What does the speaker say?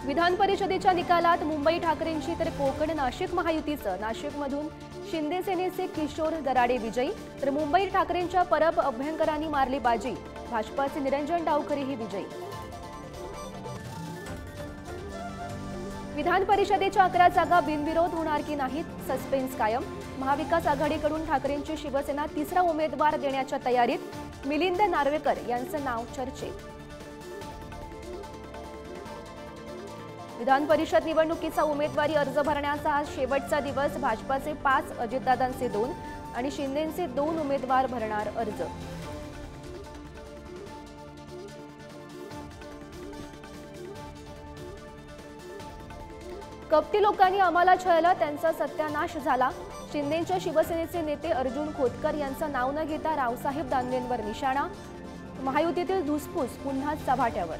विधान परिषदेच्या निकालात मुंबई ठाकरेंची तर कोकण नाशिक महायुतीचं नाशिकमधून शिंदे सेनेचे किशोर दराडे विजयी, तर मुंबई ठाकरेंच्या परब अभ्यंकरांनी मारली बाजी, भाजपाचे निरंजन डावखरेही विजयी। विधान परिषदेच्या 11 जागा बिनविरोध होणार की नाहीत, सस्पेन्स कायम। महाविकास आघाडीकडून ठाकरेंची शिवसेना तिसरा उमेदवार देण्याच्या तयारीत, मिलिंद नार्वेकर यांचं नाव चर्चेत। विधान परिषद निवडणुकीचा उमेदवारी अर्ज भरण्याचा आज शेवटचा दिवस। भाजपाचे 5, अजितदादांचे 2 आणि शिंदेंचे 2 उमेदवार भरणार अर्ज। कपटी लोकांनी आम्हाला छळलं, त्यांचा सत्यानाश झाला। शिंदेंच्या शिवसेनेचे नेते अर्जुन खोतकर यांचं नाव न घेता रावसाहेब दानवेंवर निशाणा। महायुतीतील धुसफूस पुन्हा चव्हाट्यावर।